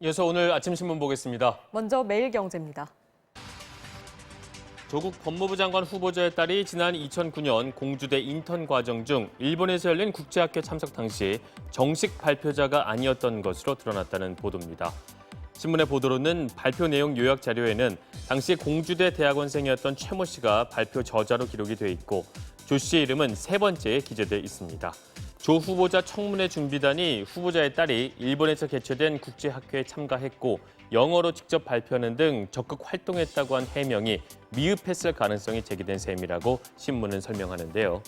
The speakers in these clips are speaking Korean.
이어서 오늘 아침 신문 보겠습니다. 먼저 매일경제입니다. 조국 법무부 장관 후보자의 딸이 지난 2009년 공주대 인턴 과정 중 일본에서 열린 국제학교 참석 당시 정식 발표자가 아니었던 것으로 드러났다는 보도입니다. 신문의 보도로는 발표 내용 요약 자료에는 당시 공주대 대학원생이었던 최모 씨가 발표 저자로 기록이 돼 있고 조 씨의 이름은 세 번째에 기재돼 있습니다. 조 후보자 청문회 준비단이 후보자의 딸이 일본에서 개최된 국제학회에 참가했고 영어로 직접 발표하는 등 적극 활동했다고 한 해명이 미흡했을 가능성이 제기된 셈이라고 신문은 설명하는데요.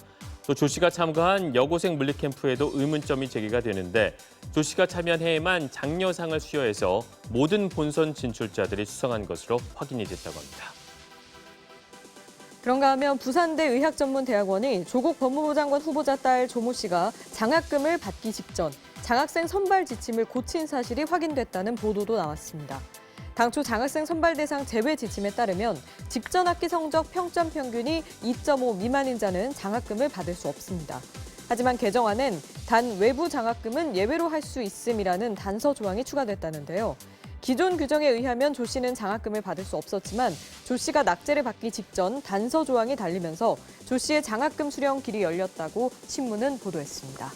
또 조 씨가 참가한 여고생 물리캠프에도 의문점이 제기가 되는데 조 씨가 참여한 해에만 장려상을 수여해서 모든 본선 진출자들이 수상한 것으로 확인이 됐다고 합니다. 그런가 하면 부산대 의학전문대학원이 조국 법무부 장관 후보자 딸 조모 씨가 장학금을 받기 직전 장학생 선발 지침을 고친 사실이 확인됐다는 보도도 나왔습니다. 당초 장학생 선발 대상 제외 지침에 따르면 직전 학기 성적 평점 평균이 2.5 미만인 자는 장학금을 받을 수 없습니다. 하지만 개정안엔 단 외부 장학금은 예외로 할 수 있음이라는 단서 조항이 추가됐다는데요. 기존 규정에 의하면 조 씨는 장학금을 받을 수 없었지만 조 씨가 낙제를 받기 직전 단서 조항이 달리면서 조 씨의 장학금 수령 길이 열렸다고 신문은 보도했습니다.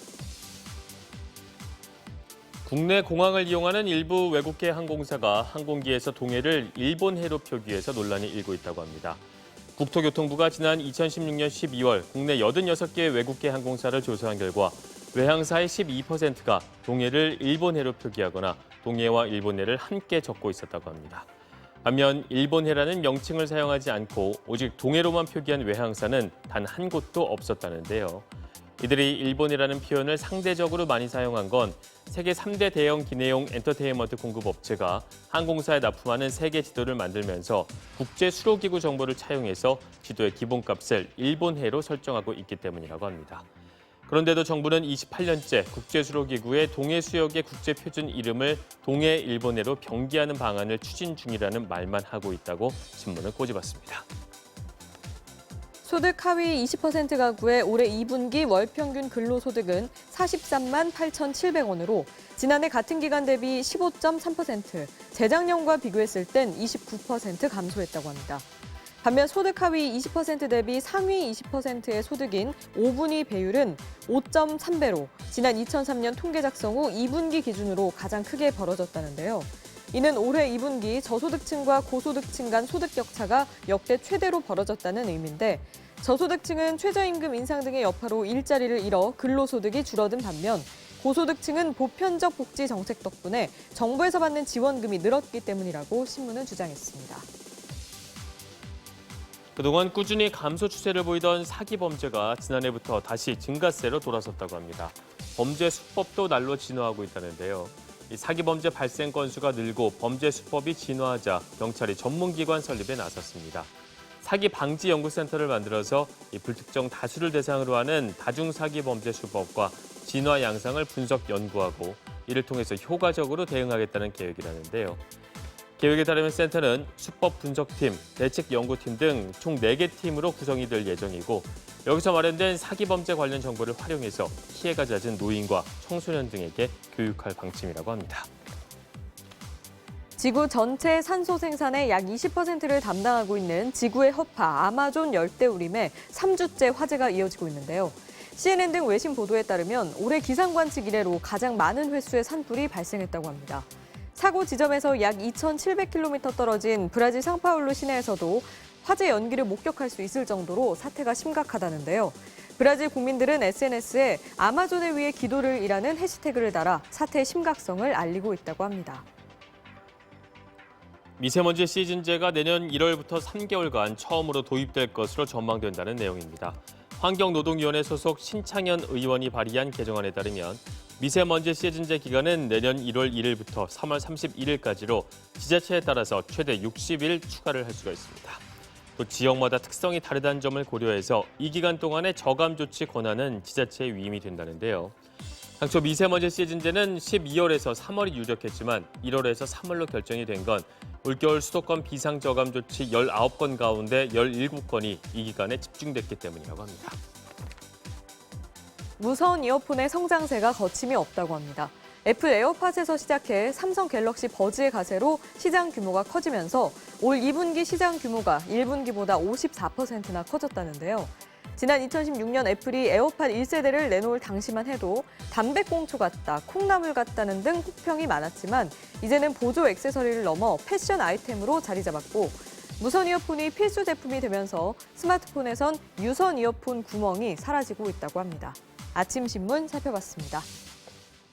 국내 공항을 이용하는 일부 외국계 항공사가 항공기에서 동해를 일본해로 표기해서 논란이 일고 있다고 합니다. 국토교통부가 지난 2016년 12월 국내 86개 외국계 항공사를 조사한 결과 외항사의 12%가 동해를 일본해로 표기하거나 동해와 일본해를 함께 적고 있었다고 합니다. 반면 일본해라는 명칭을 사용하지 않고 오직 동해로만 표기한 외항사는 단 한 곳도 없었다는데요. 이들이 일본해라는 표현을 상대적으로 많이 사용한 건 세계 3대 대형 기내용 엔터테인먼트 공급 업체가 항공사에 납품하는 세계 지도를 만들면서 국제 수로기구 정보를 차용해서 지도의 기본값을 일본해로 설정하고 있기 때문이라고 합니다. 그런데도 정부는 28년째 국제수로기구의 동해수역의 국제표준 이름을 동해 일본해로 병기하는 방안을 추진 중이라는 말만 하고 있다고 신문을 꼬집었습니다. 소득 하위 20% 가구의 올해 2분기 월 평균 근로소득은 43만 8,700원으로 지난해 같은 기간 대비 15.3%, 재작년과 비교했을 땐 29% 감소했다고 합니다. 반면 소득 하위 20% 대비 상위 20%의 소득인 5분위 배율은 5.3배로 지난 2003년 통계 작성 후 2분기 기준으로 가장 크게 벌어졌다는데요. 이는 올해 2분기 저소득층과 고소득층 간 소득 격차가 역대 최대로 벌어졌다는 의미인데 저소득층은 최저임금 인상 등의 여파로 일자리를 잃어 근로소득이 줄어든 반면 고소득층은 보편적 복지 정책 덕분에 정부에서 받는 지원금이 늘었기 때문이라고 신문은 주장했습니다. 그동안 꾸준히 감소 추세를 보이던 사기 범죄가 지난해부터 다시 증가세로 돌아섰다고 합니다. 범죄 수법도 날로 진화하고 있다는데요. 이 사기 범죄 발생 건수가 늘고 범죄 수법이 진화하자 경찰이 전문기관 설립에 나섰습니다. 사기 방지 연구센터를 만들어서 이 불특정 다수를 대상으로 하는 다중사기 범죄 수법과 진화 양상을 분석 연구하고 이를 통해서 효과적으로 대응하겠다는 계획이라는데요. 계획에 따르면 센터는 수법 분석팀, 대책연구팀 등 총 4개 팀으로 구성이 될 예정이고 여기서 마련된 사기 범죄 관련 정보를 활용해서 피해가 잦은 노인과 청소년 등에게 교육할 방침이라고 합니다. 지구 전체 산소 생산의 약 20%를 담당하고 있는 지구의 허파 아마존 열대우림에 3주째 화재가 이어지고 있는데요. CNN 등 외신 보도에 따르면 올해 기상 관측 이래로 가장 많은 횟수의 산불이 발생했다고 합니다. 사고 지점에서 약 2,700km 떨어진 브라질 상파울루 시내에서도 화재 연기를 목격할 수 있을 정도로 사태가 심각하다는데요. 브라질 국민들은 SNS에 아마존을 위해 기도를 이라는 해시태그를 달아 사태의 심각성을 알리고 있다고 합니다. 미세먼지 시즌제가 내년 1월부터 3개월간 처음으로 도입될 것으로 전망된다는 내용입니다. 환경노동위원회 소속 신창현 의원이 발의한 개정안에 따르면 미세먼지 시즌제 기간은 내년 1월 1일부터 3월 31일까지로 지자체에 따라서 최대 60일 추가를 할 수가 있습니다. 또 지역마다 특성이 다르다는 점을 고려해서 이 기간 동안의 저감 조치 권한은 지자체에 위임이 된다는데요. 당초 미세먼지 시즌제는 12월에서 3월이 유력했지만 1월에서 3월로 결정이 된 건 올겨울 수도권 비상저감 조치 19건 가운데 17건이 이 기간에 집중됐기 때문이라고 합니다. 무선 이어폰의 성장세가 거침이 없다고 합니다. 애플 에어팟에서 시작해 삼성 갤럭시 버즈의 가세로 시장 규모가 커지면서 올 2분기 시장 규모가 1분기보다 54%나 커졌다는데요. 지난 2016년 애플이 에어팟 1세대를 내놓을 당시만 해도 담배꽁초 같다, 콩나물 같다는 등 혹평이 많았지만 이제는 보조 액세서리를 넘어 패션 아이템으로 자리 잡았고 무선 이어폰이 필수 제품이 되면서 스마트폰에선 유선 이어폰 구멍이 사라지고 있다고 합니다. 아침 신문 살펴봤습니다.